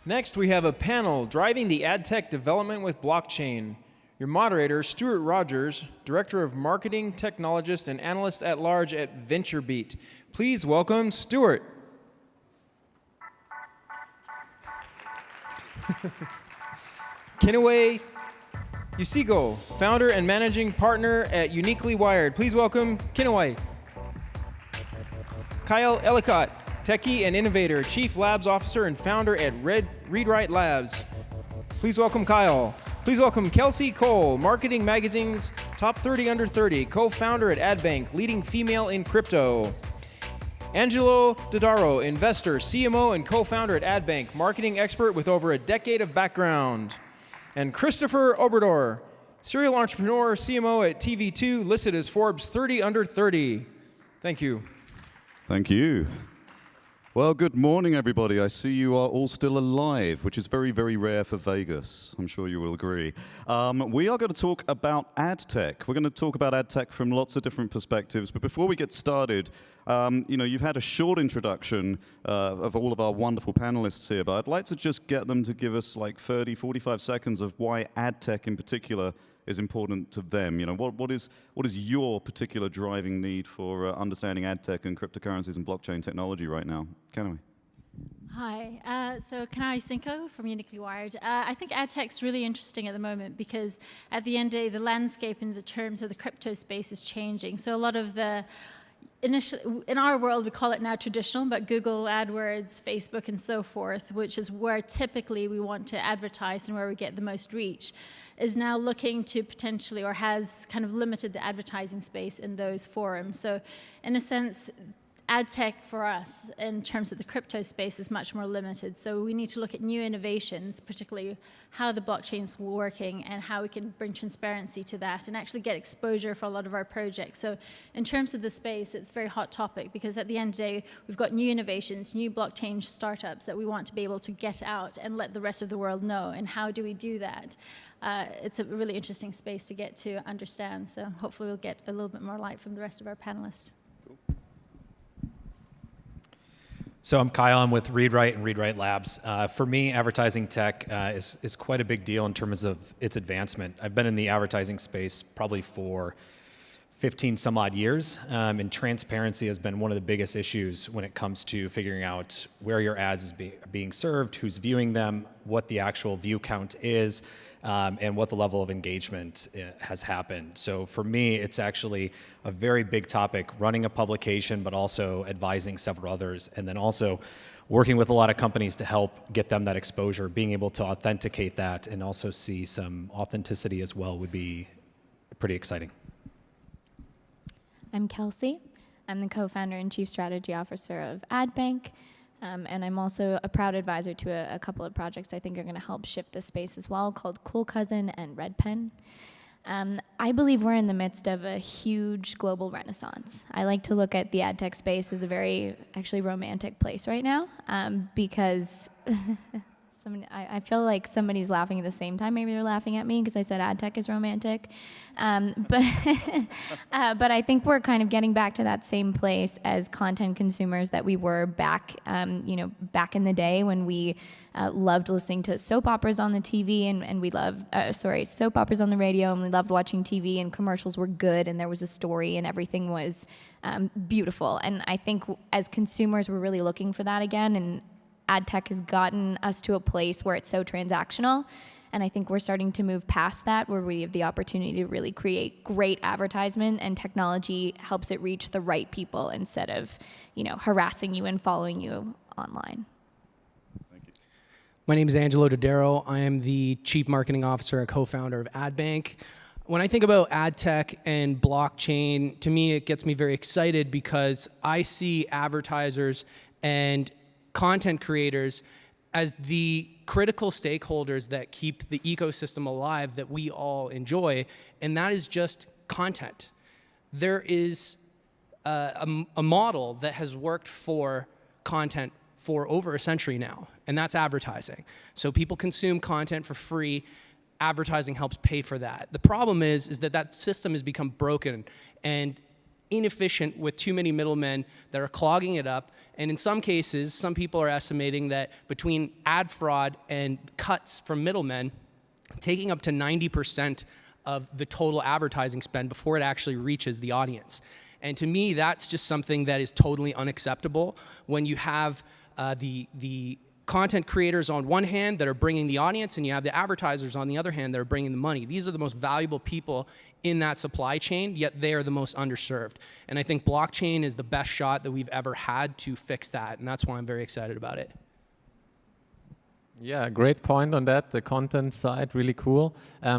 Next, we have a panel, Driving the AdTech Development with Blockchain. Your moderator, Stuart Rogers, Director of Marketing, Technologist, and Analyst-at-Large at VentureBeat. Please welcome Stuart. KANAWAY YUSINGCO, Founder and Managing Partner at Uniquely Wired. Please welcome KANAWAY. Kyle ELLICOTT, Techie and Innovator, Chief Labs Officer and Founder at ReadWrite Labs. Please welcome Kyle. Please welcome KELSEY Cole, Marketing Magazine's Top 30 Under 30, co-founder at Adbank, leading female in crypto. ANGELO DODARO, investor, CMO, and co-founder at Adbank, marketing expert with over a decade of background. And Christopher OBEREDER, serial entrepreneur, CMO at TV2, listed as Forbes 30 Under 30. Thank you. Thank you. Well, good morning, everybody. I see you are all still alive, which is very, very rare for Vegas. I'm sure you will agree. We are going to talk about AdTech. We're going to talk about AdTech from lots of different perspectives. But before we get started, you've had a short introduction of all of our wonderful panelists here, but I'd like to just get them to give us like 30, 45 seconds of why AdTech in particular is important to them. What is your particular driving need for understanding AdTech and cryptocurrencies and blockchain technology right now? KANAWAY. Hi, so YUSINGCO from Uniquely Wired. I think AdTech's really interesting at the moment because at the end of the day, the landscape in the terms of the crypto space is changing. So a lot of the in our world, we call it now traditional, but Google, AdWords, Facebook, and so forth, which is where typically we want to advertise and where we get the most reach, is now looking to potentially, or has kind of limited the advertising space in those forums. So in a sense, AdTech for us, in terms of the crypto space, is much more limited. So we need to look at new innovations, particularly how the blockchain's working and how we can bring transparency to that and actually get exposure for a lot of our projects. So in terms of the space, it's a very hot topic because at the end of the day, we've got new innovations, new blockchain startups that we want to be able to get out and let the rest of the world know. And how do we do that? It's a really interesting space to get to understand. So hopefully we'll get a little bit more light from the rest of our panelists. So I'm Kyle, I'm with ReadWrite and ReadWrite Labs. For me, advertising tech is quite a big deal in terms of its advancement. I've been in the advertising space probably for 15 some odd years, and transparency has been one of the biggest issues when it comes to figuring out where your ads is being served, who's viewing them, what the actual view count is, and what the level of engagement has happened. So for me, it's actually a very big topic, running a publication, but also advising several others, and then also working with a lot of companies to help get them that exposure, being able to authenticate that and also see some authenticity as well would be pretty exciting. I'm KELSEY. I'm the co-founder and chief strategy officer of Adbank. And I'm also a proud advisor to a couple of projects I think are going to help shift the space as well, called Cool Cousin and Red Pen. I believe we're in the midst of a huge global renaissance. I like to look at the ad tech space as a very actually romantic place right now because I feel like somebody's laughing at the same time. Maybe they're laughing at me because I said ad tech is romantic. But I think we're kind of getting back to that same place as content consumers that we were back, back in the day when we loved listening to soap operas on the TV and we loved, soap operas on the radio, and we loved watching TV, and commercials were good and there was a story and everything was beautiful. And I think as consumers, we're really looking for that again, and ad tech has gotten us to a place where it's so transactional, and I think we're starting to move past that, where we have the opportunity to really create great advertisement, and technology helps it reach the right people instead of, harassing you and following you online. Thank you. My name is Angelo DODARO. I am the chief marketing officer and co-founder of Adbank. When I think about ad tech and blockchain, to me it gets me very excited because I see advertisers and content creators as the critical stakeholders that keep the ecosystem alive that we all enjoy, and that is just content. There is a model that has worked for content for over a century now, and that's advertising. So people consume content for free. Advertising helps pay for that. The problem is that that system has become broken, and inefficient with too many middlemen that are clogging it up. And in some cases, some people are estimating that between ad fraud and cuts from middlemen, taking up to 90% of the total advertising spend before it actually reaches the audience. And to me, that's just something that is totally unacceptable when you have the content creators on one hand that are bringing the audience, and you have the advertisers on the other hand that are bringing the money. These are the most valuable people in that supply chain, yet they are the most underserved. And I think blockchain is the best shot that we've ever had to fix that, and that's why I'm very excited about it. Yeah, great point on that, the content side, really cool.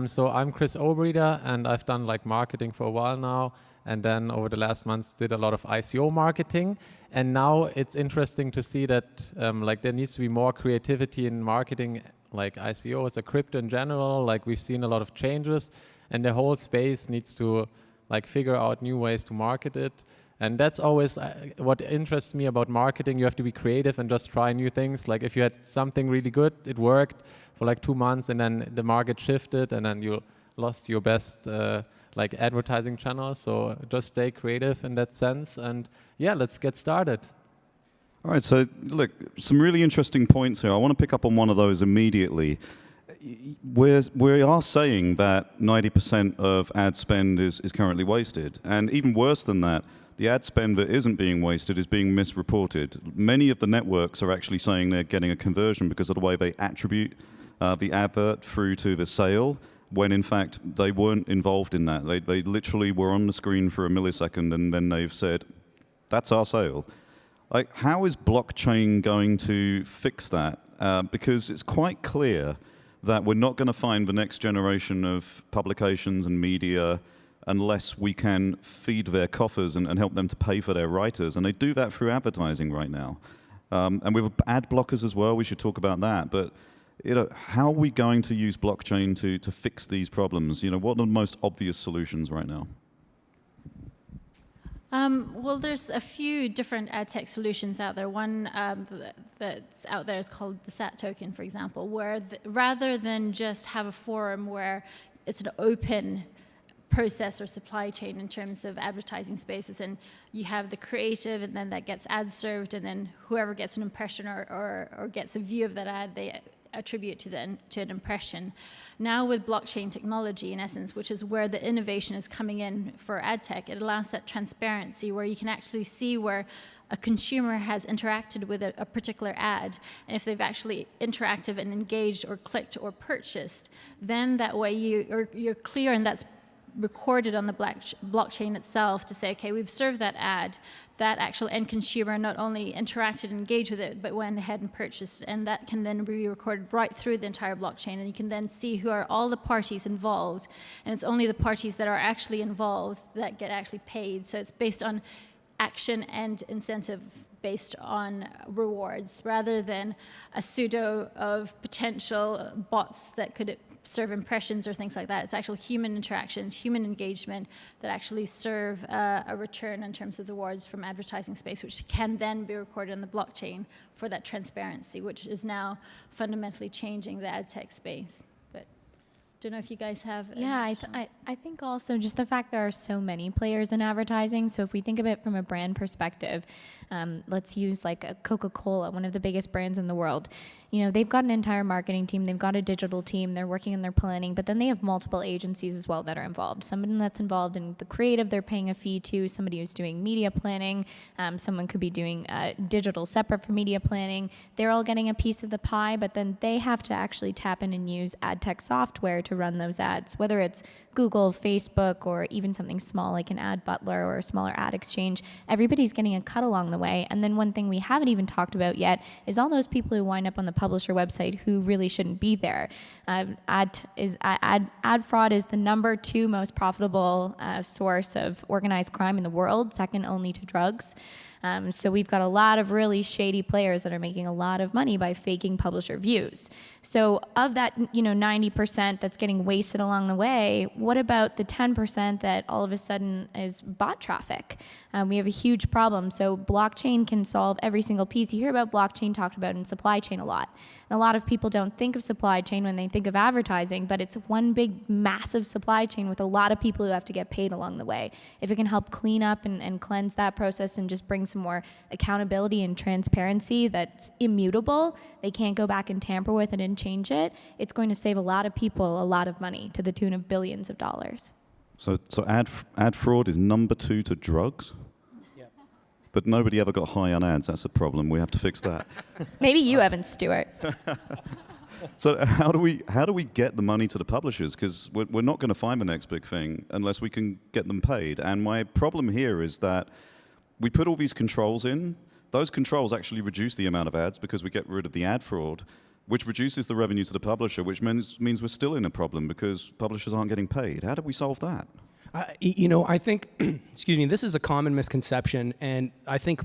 So I'm Chris OBEREDER, and I've done like marketing for a while now, and then over the last months did a lot of ICO marketing. And now it's interesting to see that like there needs to be more creativity in marketing, like ICOs or crypto in general. Like we've seen a lot of changes, and the whole space needs to like figure out new ways to market it. And that's always what interests me about marketing. You have to be creative and just try new things. Like if you had something really good, it worked for like 2 months, and then the market shifted, and then you lost your best like advertising channel. So just stay creative in that sense. And yeah, let's get started. All right, so look, some really interesting points here. I want to pick up on one of those immediately. We are saying that 90% of ad spend is currently wasted. And even worse than that, the ad spend that isn't being wasted is being misreported. Many of the networks are actually saying they're getting a conversion because of the way they attribute the advert through to the sale, when in fact they weren't involved in that. They literally were on the screen for a millisecond, and then they've said, that's our sale. Like, how is blockchain going to fix that? Because it's quite clear that we're not going to find the next generation of publications and media unless we can feed their coffers and help them to pay for their writers. And they do that through advertising right now. And with ad blockers as well, we should talk about that. But how are we going to use blockchain to fix these problems? What are the most obvious solutions right now? Well, there's a few different ad tech solutions out there. One that's out there is called the SAT token, for example, where rather than just have a forum where it's an open process or supply chain in terms of advertising spaces, and you have the creative, and then that gets ad served, and then whoever gets an impression or gets a view of that ad, they attribute to an impression. Now with blockchain technology, in essence, which is where the innovation is coming in for ad tech, it allows that transparency where you can actually see where a consumer has interacted with a particular ad, and if they've actually interacted and engaged or clicked or purchased, then that way you're clear, and that's recorded on the blockchain itself to say, okay, we've served that ad, that actual end consumer not only interacted and engaged with it, but went ahead and purchased, and that can then be recorded right through the entire blockchain, and you can then see who are all the parties involved, and it's only the parties that are actually involved that get actually paid. So it's based on action and incentive based on rewards, rather than a pseudo of potential bots that could serve impressions or things like that. It's actually human interactions, human engagement that actually serve a return in terms of the rewards from advertising space, which can then be recorded on the blockchain for that transparency, which is now fundamentally changing the ad tech space. But don't know if you guys have. Yeah, I think also just the fact there are so many players in advertising. So if we think of it from a brand perspective, let's use like a Coca-Cola, one of the biggest brands in the world. They've got an entire marketing team, they've got a digital team, they're working on their planning, but then they have multiple agencies as well that are involved. Somebody that's involved in the creative, they're paying a fee to, somebody who's doing media planning, someone could be doing digital separate for media planning. They're all getting a piece of the pie, but then they have to actually tap in and use ad tech software to run those ads, whether it's Google, Facebook, or even something small like an ad butler or a smaller ad exchange. Everybody's getting a cut along the way. And then one thing we haven't even talked about yet is all those people who wind up on the publisher website who really shouldn't be there. Ad fraud is the #2 most profitable source of organized crime in the world, second only to drugs. So we've got a lot of really shady players that are making a lot of money by faking publisher views. So of that, 90% that's getting wasted along the way, what about the 10% that all of a sudden is bot traffic? We have a huge problem. So blockchain can solve every single piece. You hear about blockchain talked about in supply chain a lot. And a lot of people don't think of supply chain when they think of advertising, but it's one big, massive supply chain with a lot of people who have to get paid along the way. If it can help clean up and cleanse that process and just bring some more accountability and transparency that's immutable, they can't go back and tamper with it and change it, it's going to save a lot of people a lot of money to the tune of billions of dollars. So ad fraud is number 2 to drugs? Yeah. But nobody ever got high on ads. That's a problem. We have to fix that. Maybe you haven't, Stewart. So how do we get the money to the publishers? Because we're not going to find the next big thing unless we can get them paid. And my problem here is that we put all these controls in. Those controls actually reduce the amount of ads because we get rid of the ad fraud, which reduces the revenue to the publisher, which means we're still in a problem because publishers aren't getting paid. How do we solve that? I think, excuse me, this is a common misconception, and I think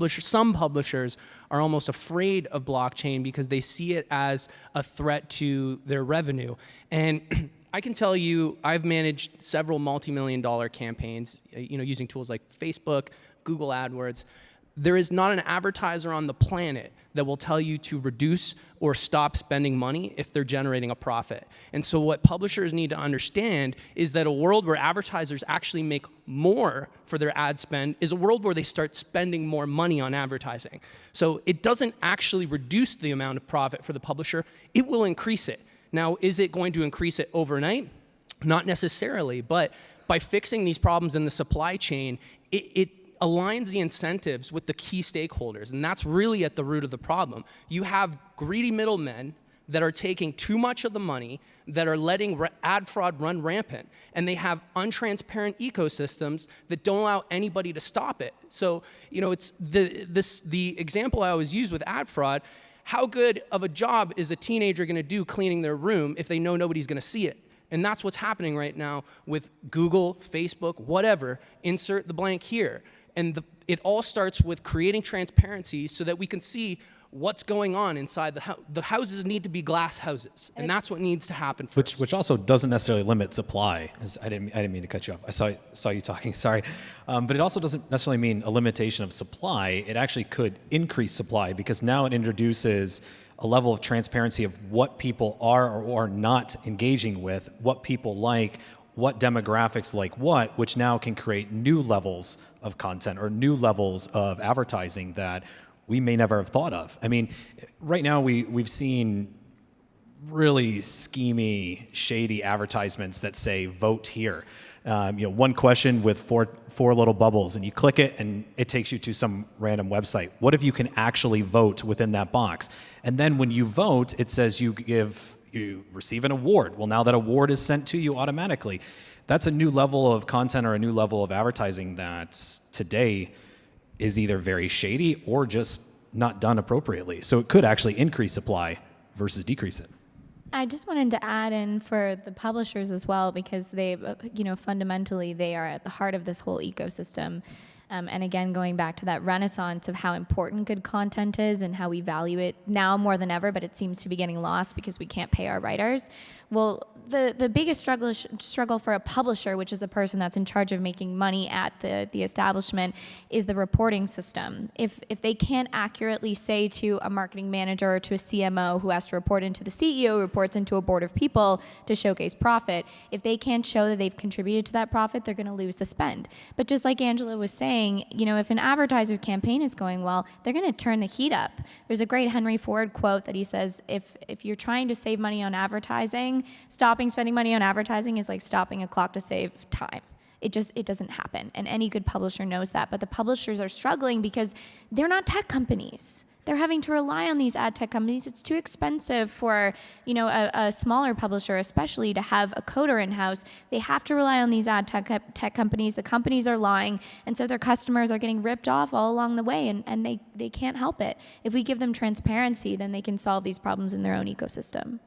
some publishers are almost afraid of blockchain because they see it as a threat to their revenue. And I can tell you, I've managed several multi-million-dollar campaigns, using tools like Facebook, Google AdWords. There is not an advertiser on the planet that will tell you to reduce or stop spending money if they're generating a profit. And so what publishers need to understand is that a world where advertisers actually make more for their ad spend is a world where they start spending more money on advertising. So it doesn't actually reduce the amount of profit for the publisher, it will increase it. Now, is it going to increase it overnight? Not necessarily, but by fixing these problems in the supply chain, it aligns the incentives with the key stakeholders, and that's really at the root of the problem. You have greedy middlemen that are taking too much of the money, that are letting ad fraud run rampant, and they have untransparent ecosystems that don't allow anybody to stop it. So, it's the example I always use with ad fraud. How good of a job is a teenager going to do cleaning their room if they know nobody's going to see it? And that's what's happening right now with Google, Facebook, whatever. Insert the blank here. And it all starts with creating transparency so that we can see what's going on inside the house. The houses need to be glass houses, and that's what needs to happen first. Which also doesn't necessarily limit supply. I didn't mean to cut you off. I saw you talking. Sorry, but it also doesn't necessarily mean a limitation of supply. It actually could increase supply because now it introduces a level of transparency of what people are or are not engaging with, what people like, what demographics like what, which now can create new levels of content or new levels of advertising that we may never have thought of. I mean, right now we've seen really schemy, shady advertisements that say vote here. One question with four little bubbles, and you click it and it takes you to some random website. What if you can actually vote within that box? And then when you vote, it says you receive an award. Well, now that award is sent to you automatically. That's a new level of content or a new level of advertising that today is either very shady or just not done appropriately. So it could actually increase supply versus decrease it. I just wanted to add in for the publishers as well, because they, fundamentally they are at the heart of this whole ecosystem. And again, going back to that renaissance of how important good content is and how we value it now more than ever, but it seems to be getting lost because we can't pay our writers. Well, the biggest struggle for a publisher, which is the person that's in charge of making money at the establishment, is the reporting system. If they can't accurately say to a marketing manager or to a CMO who has to report into the CEO, who reports into a board of people to showcase profit, if they can't show that they've contributed to that profit, they're going to lose the spend. But just like Angela was saying, if an advertiser's campaign is going well, they're going to turn the heat up. There's a great Henry Ford quote that he says, if you're trying to save money on advertising, stopping spending money on advertising is like stopping a clock to save time. It doesn't happen. And any good publisher knows that. But the publishers are struggling because they're not tech companies. They're having to rely on these ad tech companies. It's too expensive for a smaller publisher, especially, to have a coder in-house. They have to rely on these ad tech companies. The companies are lying, and so their customers are getting ripped off all along the way, and they can't help it. If we give them transparency, then they can solve these problems in their own ecosystem.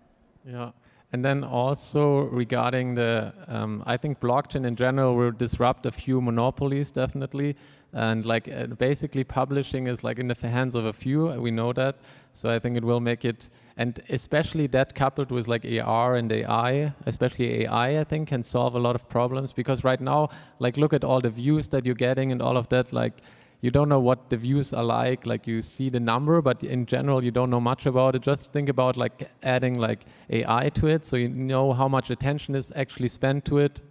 Yeah. And then also regarding I think blockchain in general will disrupt a few monopolies, definitely. And like basically publishing is like in the hands of a few, we know that. So I think it will make it, and especially that coupled with like AR and AI, especially AI, I think can solve a lot of problems, because right now, like look at all the views that you're getting and all of that, like you don't know what the views are like you see the number, but in general, you don't know much about it. Just think about like adding like AI to it, so you know how much attention is actually spent to it.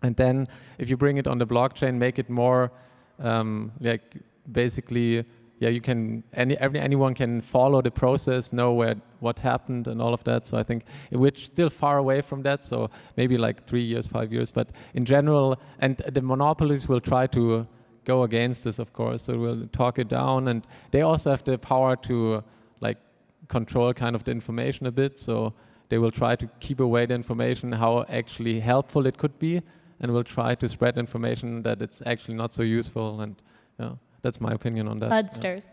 And then if you bring it on the blockchain, make it more like basically, yeah, you can, anyone can follow the process, know what happened and all of that. So I think we're still far away from that. So maybe like 3 years, 5 years, but in general, and the monopolies will try to go against this, of course. So we'll talk it down, and they also have the power to like control kind of the information a bit. So they will try to keep away the information, how actually helpful it could be, and will try to spread information that it's actually not so useful. And yeah, that's my opinion on that. Floodsters.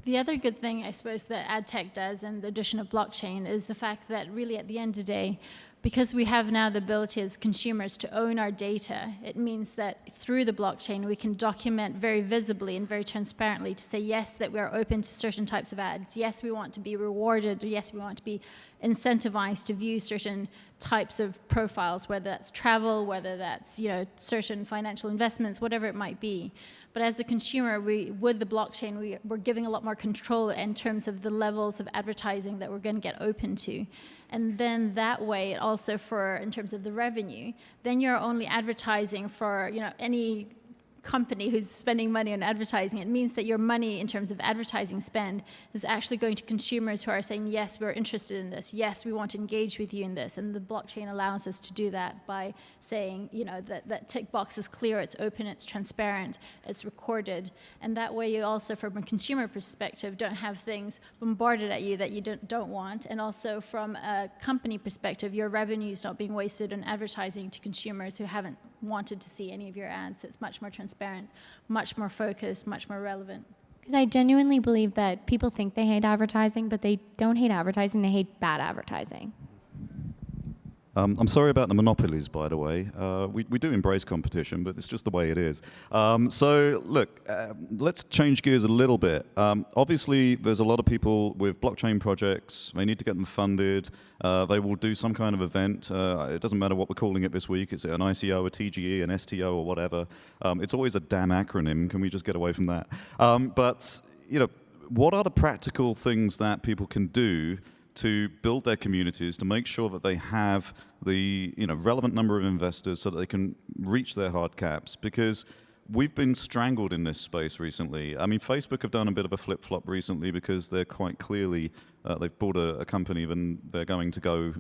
The other good thing, I suppose, that AdTech does, and the addition of blockchain, is the fact that really at the end of the day, because we have now the ability as consumers to own our data, it means that through the blockchain, we can document very visibly and very transparently to say, yes, that we are open to certain types of ads. Yes, we want to be rewarded. Or yes, we want to be incentivized to view certain types of profiles, whether that's travel, whether that's certain financial investments, whatever it might be. But as a consumer, with the blockchain, we're giving a lot more control in terms of the levels of advertising that we're going to get open to. And then that way, also in terms of the revenue, then you're only advertising for any company who's spending money on advertising. It means that your money in terms of advertising spend is actually going to consumers who are saying, yes, we're interested in this. Yes, we want to engage with you in this. And the blockchain allows us to do that by saying, that tick box is clear, it's open, it's transparent, it's recorded. And that way you also, from a consumer perspective, don't have things bombarded at you that you don't want. And also from a company perspective, your revenue is not being wasted on advertising to consumers who haven't wanted to see any of your ads. So it's much more transparent, much more focused, much more relevant. Because I genuinely believe that people think they hate advertising, but they don't hate advertising, they hate bad advertising. I'm sorry about the monopolies, by the way. We do embrace competition, but it's just the way it is. So look, let's change gears a little bit. Obviously, there's a lot of people with blockchain projects. They need to get them funded. They will do some kind of event. It doesn't matter what we're calling it this week. It's an ICO, a TGE, an STO, or whatever. It's always a damn acronym. Can we just get away from that? But what are the practical things that people can do to build their communities, to make sure that they have the relevant number of investors so that they can reach their hard caps? Because we've been strangled in this space recently. I mean, Facebook have done a bit of a flip-flop recently because they're quite clearly, they've bought a company, and they're going to go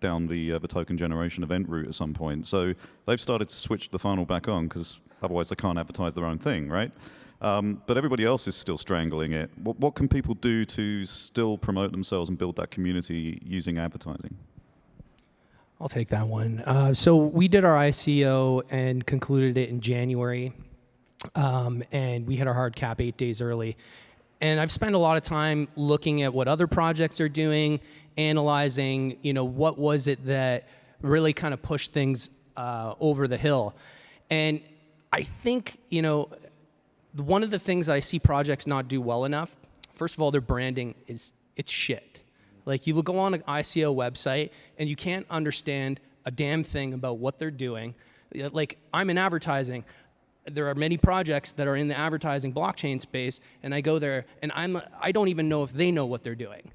down the token generation event route at some point. So they've started to switch the funnel back on, because otherwise they can't advertise their own thing, right? But everybody else is still strangling it. What can people do to still promote themselves and build that community using advertising? I'll take that one. So we did our ICO and concluded it in January, and we hit our hard cap 8 days early. And I've spent a lot of time looking at what other projects are doing, analyzing, what was it that really kind of pushed things over the hill. And I think, one of the things that I see projects not do well enough, first of all, their branding it's shit. Like, you go on an ICO website and you can't understand a damn thing about what they're doing. Like, I'm in advertising. There are many projects that are in the advertising blockchain space, and I go there and I don't even know if they know what they're doing.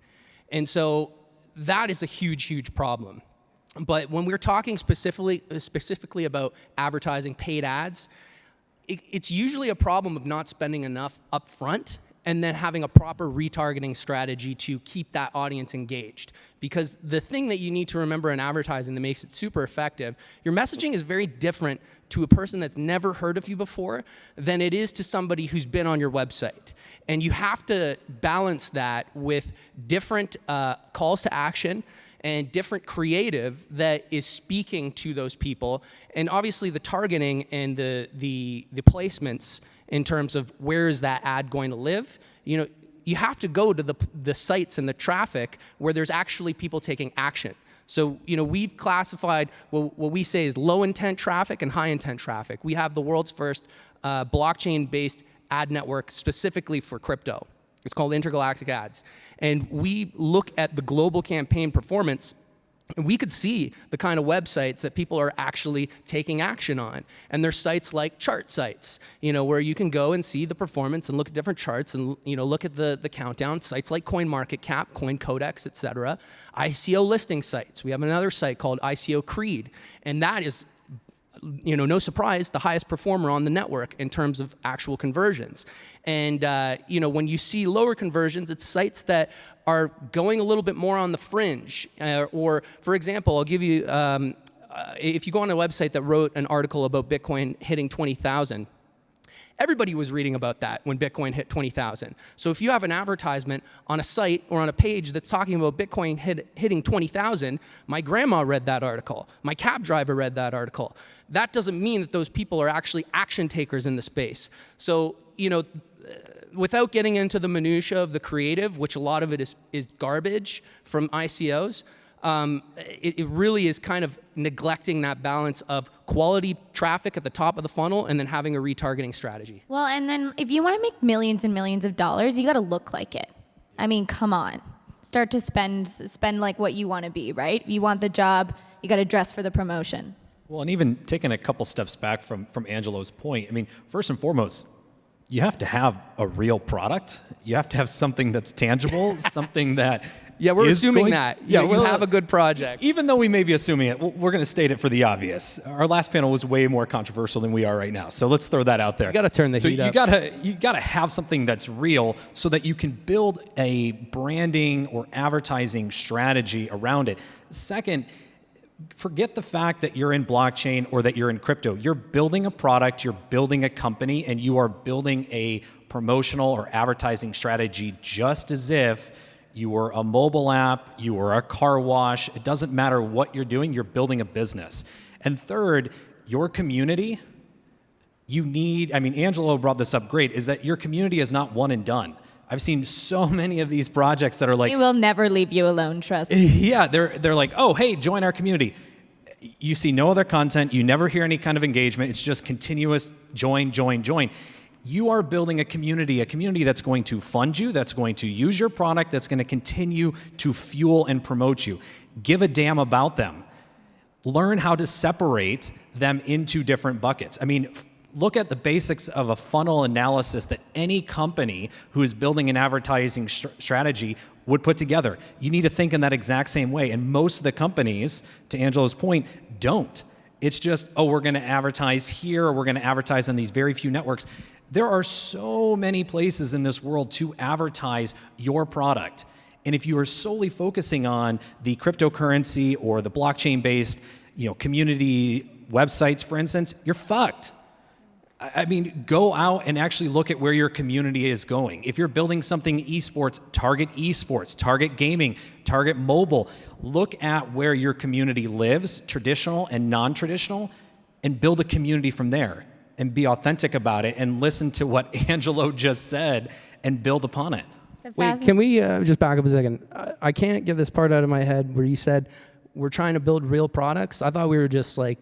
And so that is a huge, huge problem. But when we're talking specifically about advertising, paid ads, it's usually a problem of not spending enough upfront and then having a proper retargeting strategy to keep that audience engaged. Because the thing that you need to remember in advertising that makes it super effective, your messaging is very different to a person that's never heard of you before than it is to somebody who's been on your website. And you have to balance that with different calls to action and different creative that is speaking to those people. And obviously the targeting and the placements in terms of where is that ad going to live, you have to go to the sites and the traffic where there's actually people taking action. So, we've classified what we say is low intent traffic and high intent traffic. We have the world's first blockchain-based ad network specifically for crypto. It's called Intergalactic Ads. And we look at the global campaign performance, and we could see the kind of websites that people are actually taking action on. And there's sites like chart sites, where you can go and see the performance and look at different charts and look at the countdown. Sites like CoinMarketCap, CoinCodex, et cetera. ICO listing sites. We have another site called ICO Creed. And that is, no surprise, the highest performer on the network in terms of actual conversions. And when you see lower conversions, it's sites that are going a little bit more on the fringe. Or, for example, I'll give you, if you go on a website that wrote an article about Bitcoin hitting 20,000, everybody was reading about that when Bitcoin hit 20,000. So if you have an advertisement on a site or on a page that's talking about Bitcoin hitting 20,000, my grandma read that article. My cab driver read that article. That doesn't mean that those people are actually action takers in the space. So, without getting into the minutia of the creative, which a lot of it is garbage from ICOs, it really is kind of neglecting that balance of quality traffic at the top of the funnel and then having a retargeting strategy. Well, and then if you want to make millions and millions of dollars, you got to look like it. I mean, come on. Start to spend like what you want to be, right? You want the job, you got to dress for the promotion. Well, and even taking a couple steps back from Angelo's point, I mean, first and foremost, you have to have a real product. You have to have something that's tangible, something that Yeah, we're assuming that. Yeah, you have a good project. Even though we may be assuming it, we're going to state it for the obvious. Our last panel was way more controversial than we are right now, so let's throw that out there. You got to turn the heat up. You got to have something that's real so that you can build a branding or advertising strategy around it. Second, forget the fact that you're in blockchain or that you're in crypto. You're building a product, you're building a company, and you are building a promotional or advertising strategy just as if you were a mobile app, you were a car wash. It doesn't matter what you're doing, you're building a business. And third, your community, Angelo brought this up great, is that your community is not one and done. I've seen so many of these projects that are like... We will never leave you alone, trust me. Yeah, they're like, oh, hey, join our community. You see no other content, you never hear any kind of engagement, it's just continuous join, join, join. You are building a community that's going to fund you, that's going to use your product, that's going to continue to fuel and promote you. Give a damn about them. Learn how to separate them into different buckets. I mean, look at the basics of a funnel analysis that any company who is building an advertising strategy would put together. You need to think in that exact same way. And most of the companies, to Angelo's point, don't. It's just, oh, we're going to advertise here, or we're going to advertise on these very few networks. There are so many places in this world to advertise your product. And if you are solely focusing on the cryptocurrency or the blockchain-based, community websites, for instance, you're fucked. I mean, go out and actually look at where your community is going. If you're building something esports, target gaming, target mobile. Look at where your community lives, traditional and non-traditional, and build a community from there. And be authentic about it and listen to what Angelo just said and build upon it. Wait, can we just back up a second? I can't get this part out of my head where you said we're trying to build real products. I thought we were just like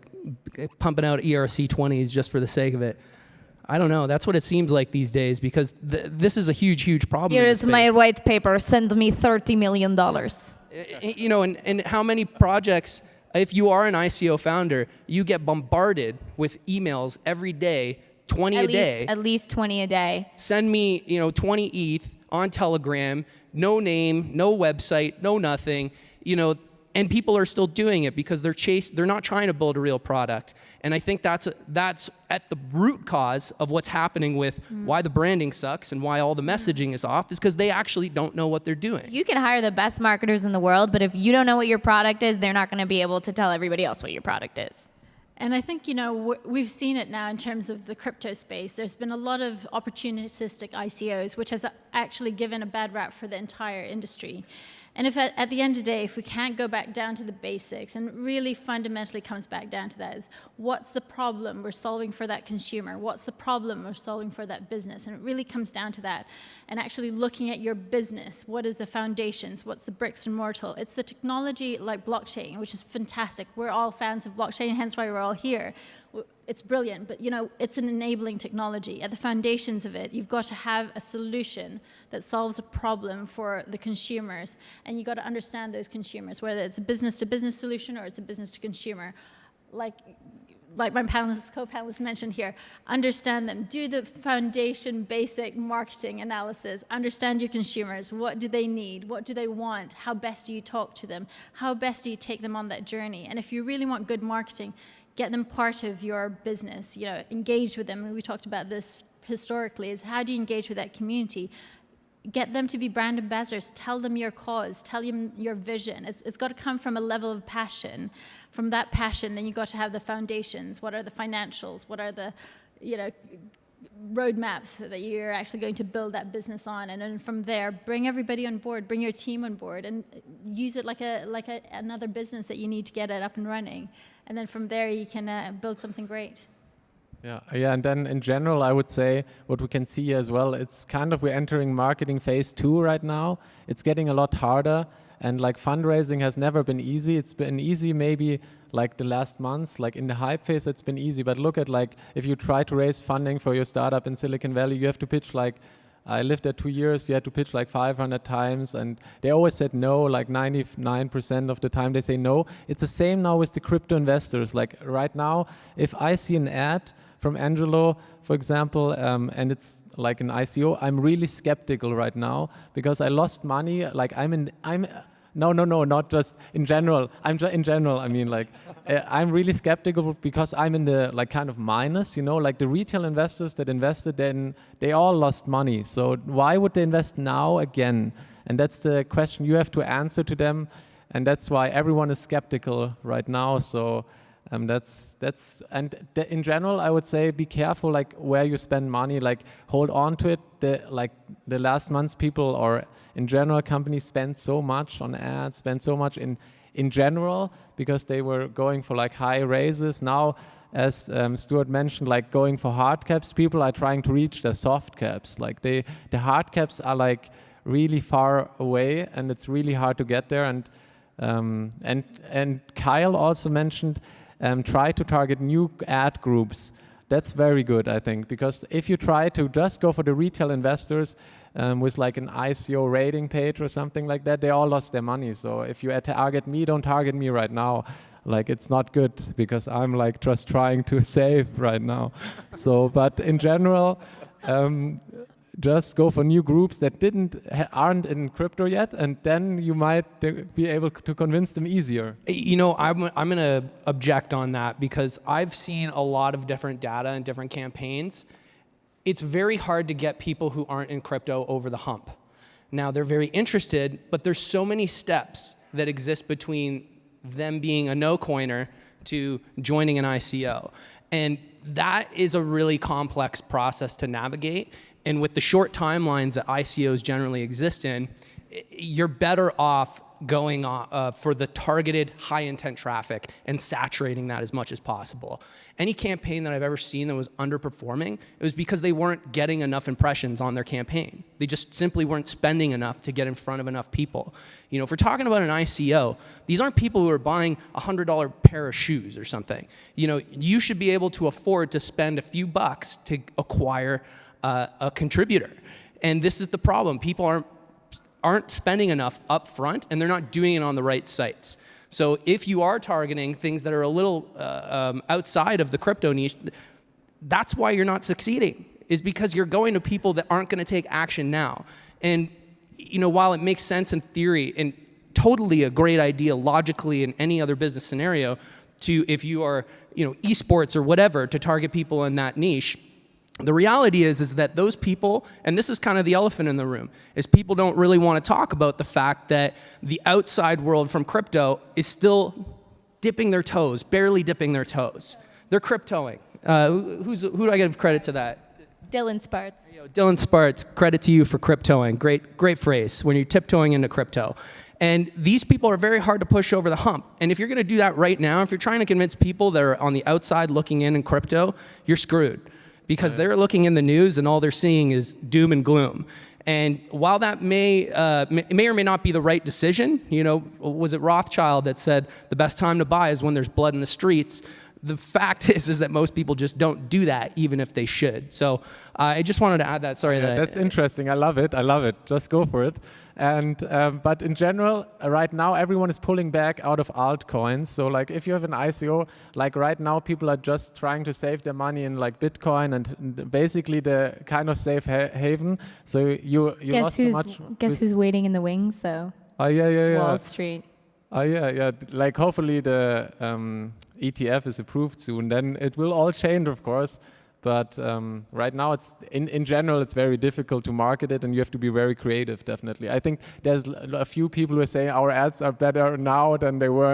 pumping out ERC-20s just for the sake of it. I don't know. That's what it seems like these days, because this is a huge, huge problem. Here is my white paper. Send me $30 million. And how many projects, if you are an ICO founder, you get bombarded with emails every day, 20 a day. At least 20 a day. Send me, 20 ETH on Telegram, no name, no website, no nothing, and people are still doing it because they're not trying to build a real product. And I think that's at the root cause of what's happening with why the branding sucks and why all the messaging is off, is because they actually don't know what they're doing. You can hire the best marketers in the world, but if you don't know what your product is, they're not going to be able to tell everybody else what your product is. And I think, we've seen it now in terms of the crypto space. There's been a lot of opportunistic ICOs, which has actually given a bad rap for the entire industry. And if at the end of the day, if we can't go back down to the basics, and it really fundamentally comes back down to that, is what's the problem we're solving for that consumer? What's the problem we're solving for that business? And it really comes down to that. And actually looking at your business, what is the foundations? What's the bricks and mortar? It's the technology like blockchain, which is fantastic. We're all fans of blockchain, hence why we're all here. it's brilliant, but it's an enabling technology. At the foundations of it, you've got to have a solution that solves a problem for the consumers, and you've got to understand those consumers, whether it's a business-to-business solution or it's a business-to-consumer. Like my co-panelists mentioned here, understand them. Do the foundation basic marketing analysis. Understand your consumers. What do they need? What do they want? How best do you talk to them? How best do you take them on that journey? And if you really want good marketing, get them part of your business. Engage with them. And we talked about this historically, is how do you engage with that community? Get them to be brand ambassadors. Tell them your cause. Tell them your vision. It's got to come from a level of passion. From that passion, then you've got to have the foundations. What are the financials? What are the, roadmaps that you're actually going to build that business on? And then from there, bring everybody on board. Bring your team on board, and use it like another business that you need to get it up and running. And then from there, you can build something great. Yeah, and then in general, I would say what we can see as well, it's kind of, we're entering marketing phase 2 right now. It's getting a lot harder, and like fundraising has never been easy. It's been easy maybe like the last months, like in the hype phase, it's been easy. But look at like, if you try to raise funding for your startup in Silicon Valley, you have to pitch like, I lived there 2 years, you had to pitch like 500 times, and they always said no, like 99% of the time they say no. It's the same now with the crypto investors. Like right now, if I see an ad from ANGELO, for example, and it's like an ICO, I'm really skeptical right now because I lost money. Like no, not just in general. In general, I mean, like, I'm really skeptical because I'm in the like kind of minus, like the retail investors that invested then, they all lost money. So why would they invest now again? And that's the question you have to answer to them. And that's why everyone is skeptical right now. So in general, I would say be careful like where you spend money, like hold on to it. The last months people, or in general companies, spend so much on ads, spend so much in general because they were going for like high raises. Now, as Stuart mentioned, like going for hard caps, people are trying to reach the soft caps. Like the hard caps are like really far away, and it's really hard to get there. And Kyle also mentioned, try to target new ad groups. That's very good, I think, because if you try to just go for the retail investors with like an ICO rating page or something like that, they all lost their money. So if you target me, don't target me right now. Like it's not good because I'm like just trying to save right now. So, but in general, just go for new groups that aren't in crypto yet, and then you might be able to convince them easier. I'm going to object on that because I've seen a lot of different data and different campaigns. It's very hard to get people who aren't in crypto over the hump. Now, they're very interested, but there's so many steps that exist between them being a no-coiner to joining an ICO. And that is a really complex process to navigate. And with the short timelines that ICOs generally exist in, you're better off going for the targeted high-intent traffic and saturating that as much as possible. Any campaign that I've ever seen that was underperforming, it was because they weren't getting enough impressions on their campaign. They just simply weren't spending enough to get in front of enough people. If we're talking about an ICO, these aren't people who are buying a $100 pair of shoes or something. You should be able to afford to spend a few bucks to acquire a contributor. And this is the problem. People aren't spending enough up front, and they're not doing it on the right sites. So if you are targeting things that are a little outside of the crypto niche, that's why you're not succeeding, is because you're going to people that aren't going to take action now. And while it makes sense in theory and totally a great idea logically in any other business scenario to, if you are esports or whatever, to target people in that niche, the reality is that those people, and this is kind of the elephant in the room, is people don't really want to talk about the fact that the outside world from crypto is still dipping their toes, barely dipping their toes. They're cryptoing. Who do I give credit to that? Dylan Sparts. Dylan Sparts, credit to you for cryptoing. Great phrase, when you're tiptoeing into crypto. And these people are very hard to push over the hump. And if you're going to do that right now, if you're trying to convince people that are on the outside looking in crypto, you're screwed. Because they're looking in the news and all they're seeing is doom and gloom. And while that may or may not be the right decision, was it Rothschild that said the best time to buy is when there's blood in the streets? the fact is that most people just don't do that, even if they should. So I just wanted to add that. Sorry, That's interesting. I love it. I love it. Just go for it. And but in general, right now everyone is pulling back out of altcoins. So like if you have an ICO, like right now people are just trying to save their money in like Bitcoin and basically the kind of safe haven. So you lost so much. Guess who's waiting in the wings though? Oh yeah. Wall Street. Oh yeah. Like hopefully the ETF is approved soon. Then it will all change, of course. But right now, it's in general, it's very difficult to market it, and you have to be very creative. Definitely, I think there's a few people who are saying our ads are better now than they were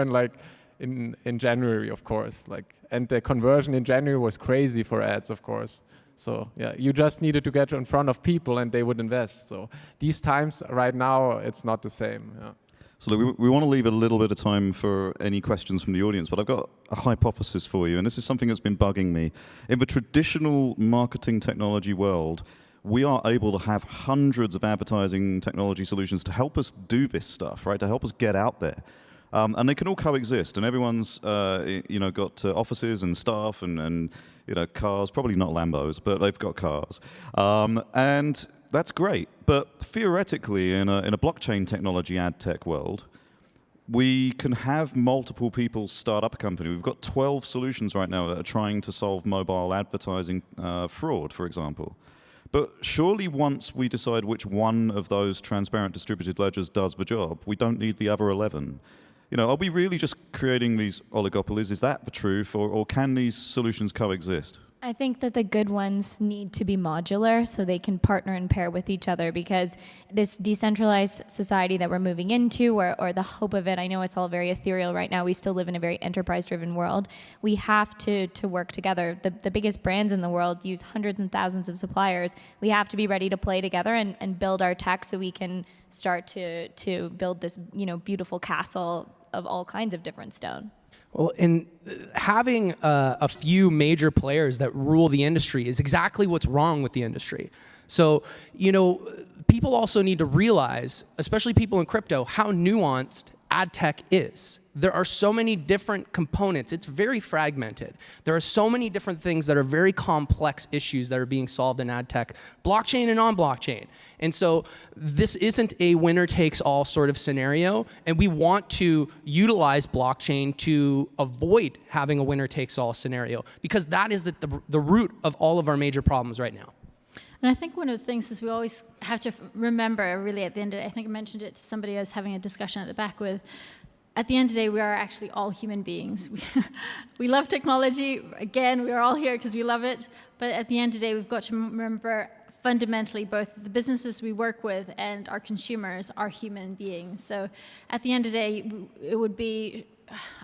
in January, of course. And the conversion in January was crazy for ads, of course. So yeah, you just needed to get in front of people, and they would invest. So these times right now, it's not the same. Yeah. So look, we want to leave a little bit of time for any questions from the audience, but I've got a hypothesis for you, and this is something that's been bugging me. In the traditional marketing technology world, we are able to have hundreds of advertising technology solutions to help us do this stuff, right? To help us get out there. And they can all coexist, and everyone's got offices and staff and cars, probably not Lambos, but they've got cars. And that's great, but theoretically, in a blockchain technology ad tech world, we can have multiple people start up a company. We've got 12 solutions right now that are trying to solve mobile advertising fraud, for example. But surely once we decide which one of those transparent distributed ledgers does the job, we don't need the other 11. Are we really just creating these oligopolies? Is that the truth, or can these solutions coexist? I think that the good ones need to be modular so they can partner and pair with each other, because this decentralized society that we're moving into, or the hope of it, I know it's all very ethereal right now. We still live in a very enterprise-driven world. We have to work together. The biggest brands in the world use hundreds and thousands of suppliers. We have to be ready to play together and build our tech so we can start to build this beautiful castle of all kinds of different stone. Well, and having a few major players that rule the industry is exactly what's wrong with the industry. So, people also need to realize, especially people in crypto, how nuanced ad tech is. There are so many different components. It's very fragmented. There are so many different things that are very complex issues that are being solved in ad tech, blockchain and non-blockchain. And so this isn't a winner-takes-all sort of scenario, and we want to utilize blockchain to avoid having a winner-takes-all scenario, because that is the root of all of our major problems right now. And I think one of the things is we always have to remember, really, at the end of it, I think I mentioned it to somebody I was having a discussion at the back with, at the end of the day, we are actually all human beings. We love technology. Again, we are all here because we love it. But at the end of the day, we've got to remember fundamentally both the businesses we work with and our consumers are human beings. So at the end of the day, it would be,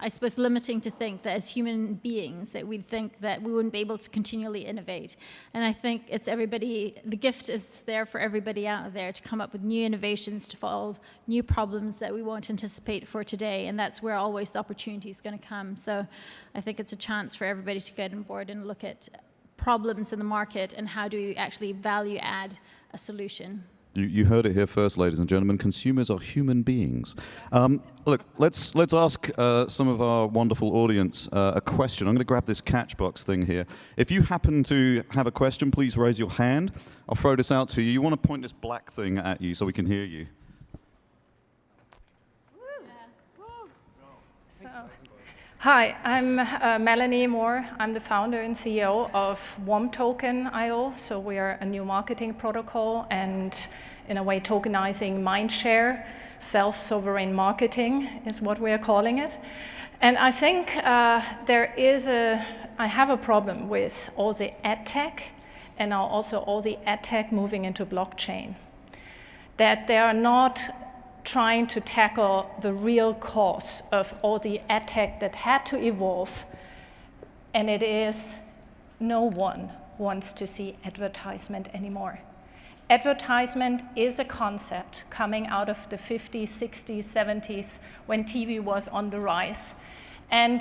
I suppose, limiting to think that as human beings that we'd think that we wouldn't be able to continually innovate. And I think it's everybody, the gift is there for everybody out there to come up with new innovations to solve new problems that we won't anticipate for today. And that's where always the opportunity is going to come. So I think it's a chance for everybody to get on board and look at problems in the market and how do we actually value add a solution. You heard it here first, ladies and gentlemen. Consumers are human beings. Look, let's ask some of our wonderful audience a question. I'm going to grab this catch box thing here. If you happen to have a question, please raise your hand. I'll throw this out to you. You want to point this black thing at you so we can hear you. Hi, I'm Melanie Moore. I'm the founder and CEO of WOM-Token.io. So we are a new marketing protocol and, in a way, tokenizing mindshare. Self-sovereign marketing is what we are calling it. And I think I have a problem with all the AdTech and now also all the AdTech moving into blockchain. That they are not trying to tackle the real cause of all the AdTech that had to evolve, and it is no one wants to see advertisement anymore. Advertisement is a concept coming out of the 50s, 60s, 70s when TV was on the rise. And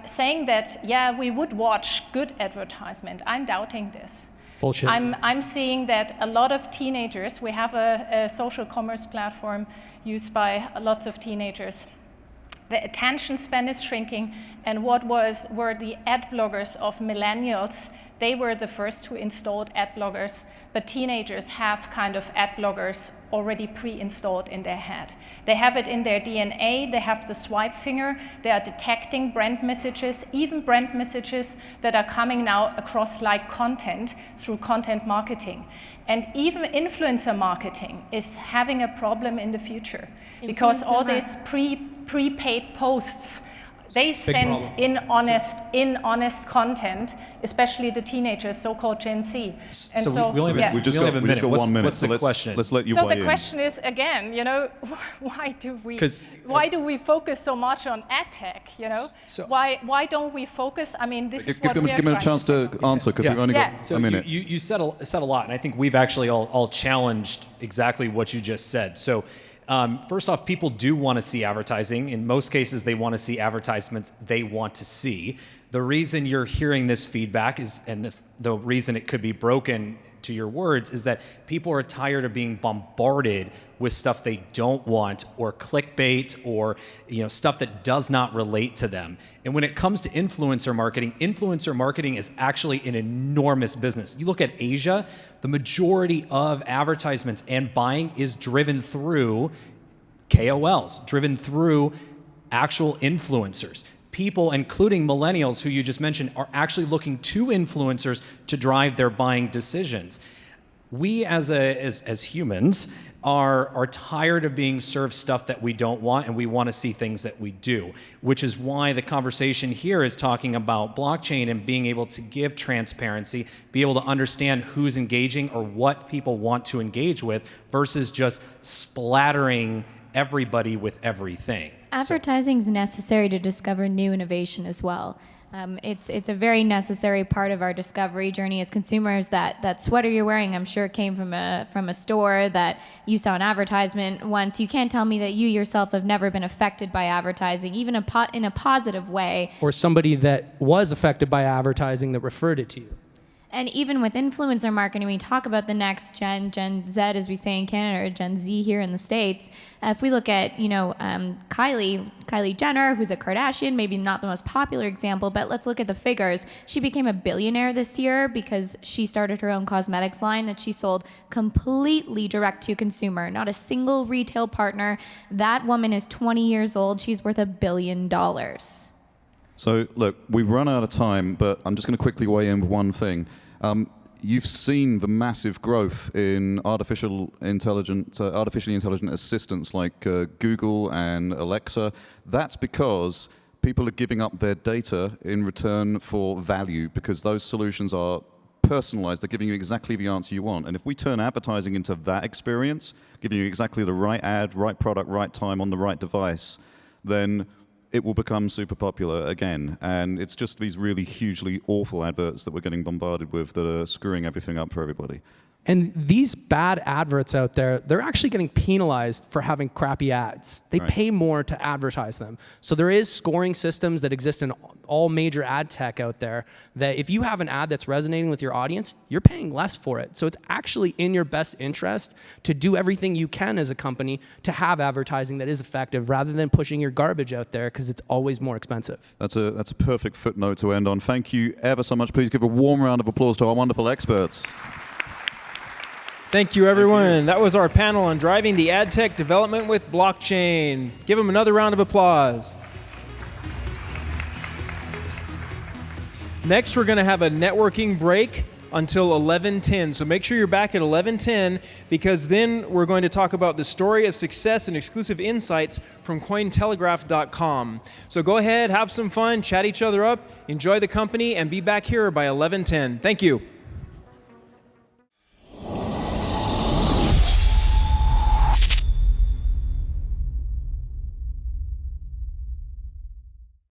saying that, yeah, we would watch good advertisement, I'm doubting this. Bullshit. I'm seeing that a lot of teenagers, we have a social commerce platform used by lots of teenagers, The attention span is shrinking, and what were the ad blockers of millennials? They were the first who installed ad blockers, but teenagers have kind of ad blockers already pre-installed in their head. They have it in their DNA, they have the swipe finger, they are detecting brand messages, even brand messages that are coming now across like content through content marketing. And even influencer marketing is having a problem in the future because all these prepaid posts, they sense honest content, especially the teenagers, so-called Gen Z. And so we only have a minute. We just got 1 minute. What's the so question? Let's let you So weigh the in. question is, again, you know, why do we focus so much on AdTech, you know? So- why don't we focus? I mean, this is what Give we are him a trying chance to answer, because we've only got So a minute. You said a lot, and I think we've actually all challenged exactly what you just said. So first off, people do want to see advertising. In most cases, they want to see advertisements they want to see. The reason you're hearing this feedback is, and the reason it could be broken to your words, is that people are tired of being bombarded with stuff they don't want, or clickbait, or stuff that does not relate to them. And when it comes to influencer marketing is actually an enormous business. You look at Asia, the majority of advertisements and buying is driven through KOLs, driven through actual influencers. People, including millennials, who you just mentioned, are actually looking to influencers to drive their buying decisions. We as humans are tired of being served stuff that we don't want, and we want to see things that we do, which is why the conversation here is talking about blockchain and being able to give transparency, be able to understand who's engaging or what people want to engage with, versus just splattering everybody with everything. Advertising is necessary to discover new innovation as well. It's a very necessary part of our discovery journey as consumers. That sweater you're wearing, I'm sure, came from a store that you saw an advertisement once. You can't tell me that you yourself have never been affected by advertising, even in a positive way. Or somebody that was affected by advertising that referred it to you. And even with influencer marketing, we talk about the next Gen Z, as we say in Canada, or Gen Z here in the States. If we look at, Kylie Jenner, who's a Kardashian, maybe not the most popular example, but let's look at the figures. She became a billionaire this year because she started her own cosmetics line that she sold completely direct to consumer, not a single retail partner. That woman is 20 years old. She's worth $1 billion. So look, we've run out of time, but I'm just going to quickly weigh in with one thing. You've seen the massive growth in artificially intelligent assistants like Google and Alexa. That's because people are giving up their data in return for value, because those solutions are personalized. They're giving you exactly the answer you want. And if we turn advertising into that experience, giving you exactly the right ad, right product, right time on the right device, then it will become super popular again. And it's just these really hugely awful adverts that we're getting bombarded with that are screwing everything up for everybody. And these bad adverts out there, they're actually getting penalized for having crappy ads. They pay more to advertise them. So there is scoring systems that exist in all major ad tech out there that if you have an ad that's resonating with your audience, you're paying less for it. So it's actually in your best interest to do everything you can as a company to have advertising that is effective, rather than pushing your garbage out there, because it's always more expensive. That's a perfect footnote to end on. Thank you ever so much. Please give a warm round of applause to our wonderful experts. Thank you, everyone. That was our panel on driving the ad tech development with blockchain. Give them another round of applause. Next, we're going to have a networking break until 11:10. So make sure you're back at 11:10, because then we're going to talk about the story of success and exclusive insights from Cointelegraph.com. So go ahead, have some fun, chat each other up, enjoy the company, and be back here by 11:10. Thank you.